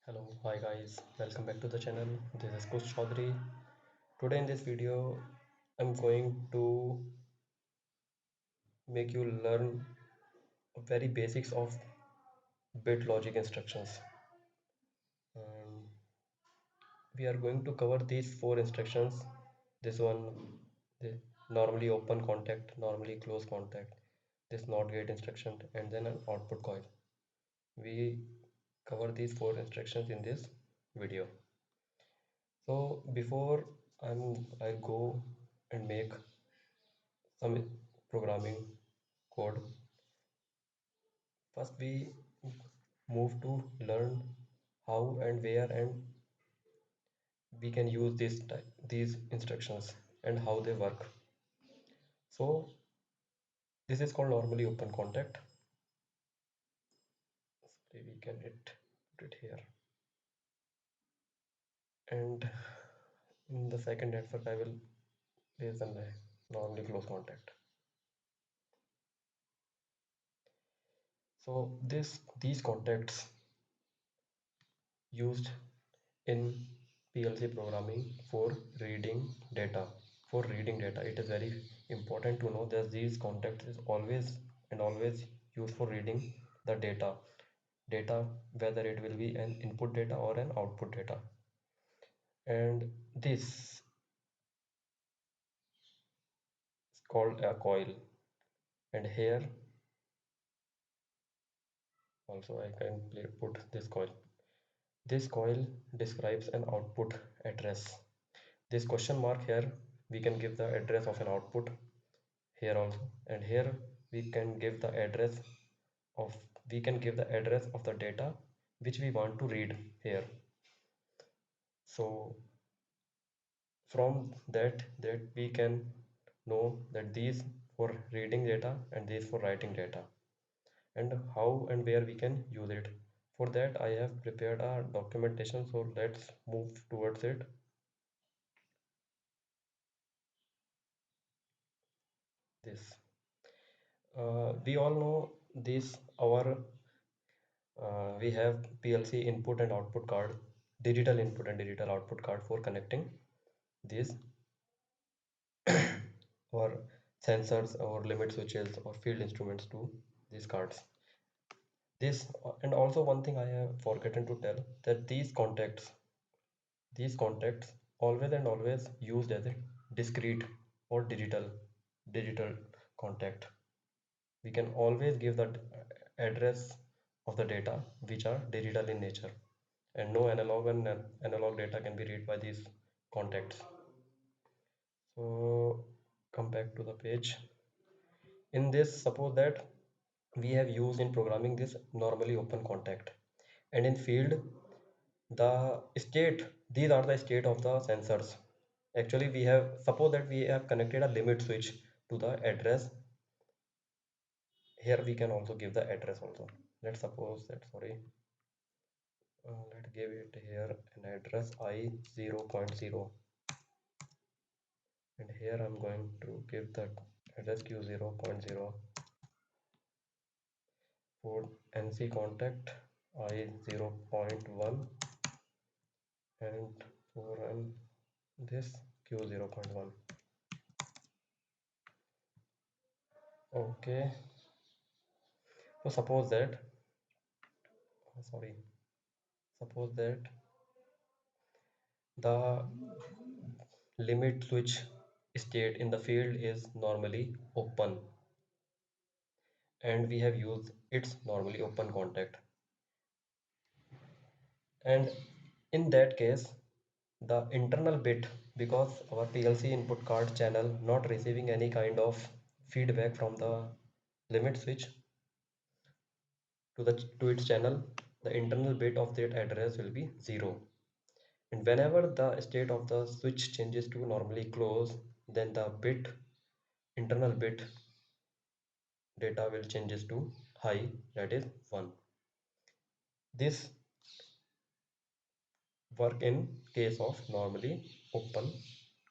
Hello, hi guys, welcome back to the channel. This is Kush Chaudhary. Today in this video, I'm going to make you learn very basics of bit logic instructions. Um, we are going to cover these four instructions. This one, the normally open contact, normally close contact, this NOT gate instruction, and then an output coil. We cover these four instructions in this video. So before I'll go and make some programming code. First, we move to learn how and where and we can use these instructions and how they work. So this is called normally open contact. So we can put it here. And in the second network, I will place the normally close contact. So these contacts used in PLC programming for reading data. For reading data, it is very important to know that these contacts is always used for reading the data, whether it will be an input data or an output data. And this is called a coil. And here also I can put this coil. This coil describes an output address. This question mark here, we can give the address of an output here also, and here we can give the address of the data which we want to read here. So from that we can know that these for reading data and these for writing data, and how and where we can use it. For that I have prepared a documentation, so let's move towards it. This we all know this our we have PLC input and output card, digital input and digital output card for connecting these or sensors or limit switches or field instruments to these cards. This and also one thing I have forgotten to tell, that these contacts always and always used as a discrete or digital contact. We can always give the address of the data which are digital in nature, and no analog data can be read by these contacts. So come back to the page. In this, suppose that we have used in programming this normally open contact, and in field the state, these are the state of the sensors. Actually we have, suppose that we have connected a limit switch to the address. Here we can also give the address also. Let's suppose that, sorry, let's give it here an address I 0.0, and here I'm going to give the address Q 0.0 for NC contact I 0.1, and for this Q 0.1. Okay, so sorry, suppose that the limit switch state in the field is normally open, and we have used its normally open contact, and in that case the internal bit, because our PLC input card channel not receiving any kind of feedback from the limit switch to its channel, the internal bit of that address will be 0, and whenever the state of the switch changes to normally close, then the internal bit data will changes to high, that is 1. This work in case of normally open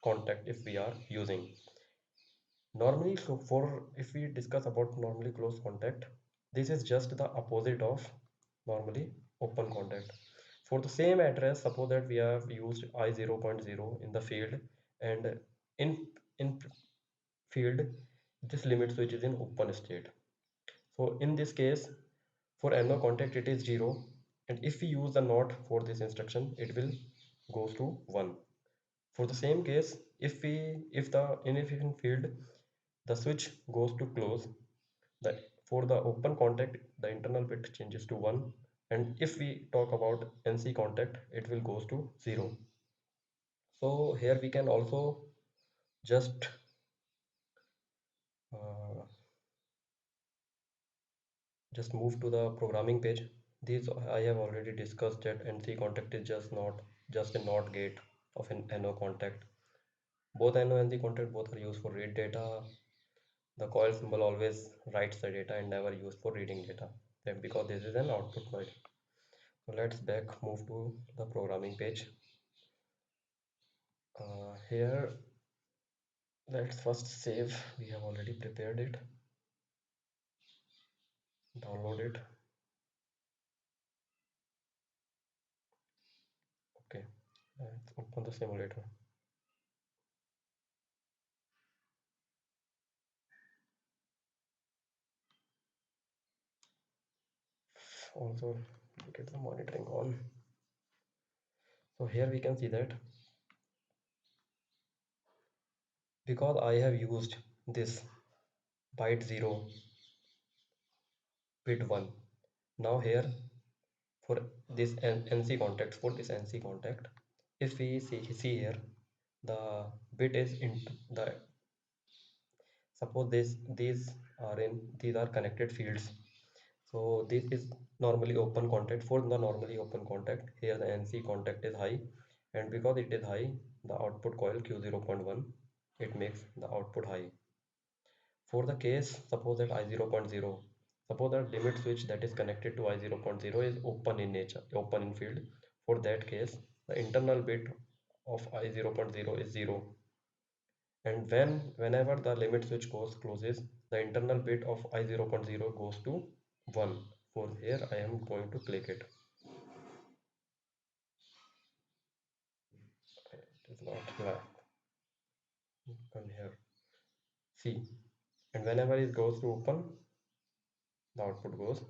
contact if we are using. Normally, so for if we discuss about normally close contact, this is just the opposite of normally open contact. For the same address, suppose that we have used I 0.0 in the field, and in field this limit switch is in open state. So in this case, for NO contact it is 0, and if we use the NOT for this instruction, it will goes to 1. For the same case, if the inefficient field the switch goes to close, the for the open contact the internal bit changes to 1, and if we talk about NC contact it will goes to 0. So here we can also just uh, just move to the programming page. These I have already discussed that NC contact is just a NOT gate of an NO contact. Both NO and the contact both are used for read data. The coil symbol always writes the data and never used for reading data. Then because this is an output coil. So let's back move to the programming page. Here let's first save. We have already prepared it. Download it. Okay. Let's open the simulator. Also get the monitoring on. So here we can see that because I have used this byte 0 bit 1, now here for this NC contact, for this NC contact, if we see here the bit is in the, suppose these are connected fields. So this is normally open contact. For the normally open contact, here the NC contact is high, and because it is high, the output coil Q 0.1, it makes the output high. For the case, suppose that I 0.0, suppose that limit switch that is connected to I 0.0 is open in nature, open in field. For that case, the internal bit of I 0.0 is 0, and whenever the limit switch goes closes, the internal bit of I 0.0 goes to 1. For here I am going to click it. It is not black. Come here. See, and whenever it goes to open, the output goes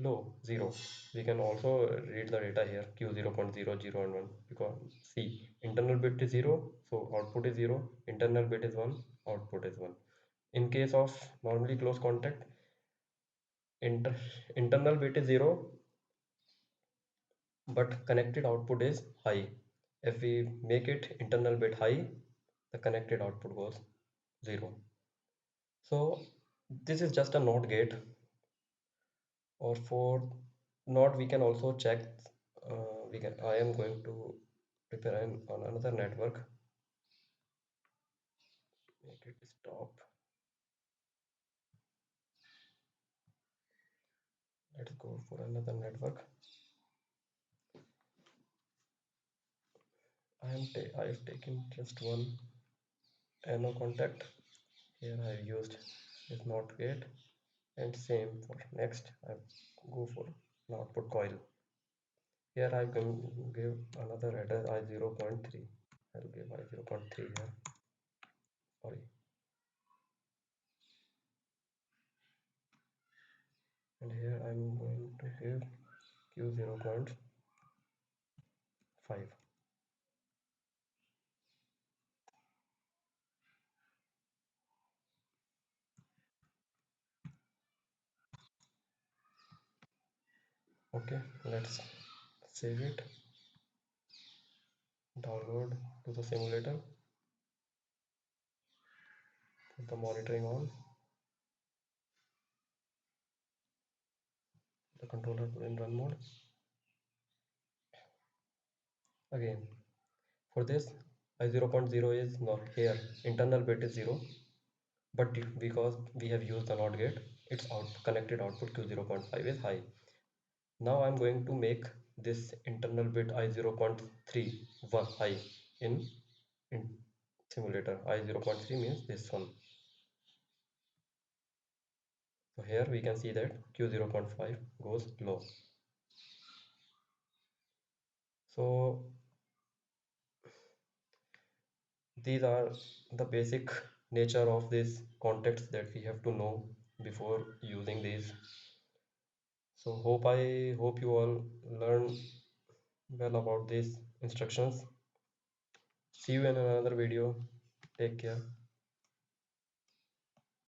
low, 0. We can also read the data here, Q 0.0, 0 and 1, because see, internal bit is 0, so output is 0, internal bit is 1, output is 1. In case of normally close contact, inter internal bit is 0, but connected output is high. If we make it internal bit high, the connected output goes 0. So this is just a NOT gate, or for NOT we can also check. I am going to prepare on another network. Make it stop. Let's go for another network. I have taken just one NO contact. Here I have used this NOT gate, and same for next. I go for an output coil. Here I can give another address I 0.3. I'll give I 0.3 here. Sorry. And here I'm going to give Q 0.5. Okay, let's save it. Download to the simulator. Put the monitoring on. The controller in run mode. Again, for this I 0.0 is not here. Internal bit is 0, but because we have used the NOT gate, its connected output Q 0.5 is high. Now I'm going to make this internal bit I 0.3 high in simulator. I 0.3 means this one. So here we can see that Q 0.5 goes low. So these are the basic nature of this context that we have to know before using these. So hope you all learn well about these instructions. See you in another video. Take care.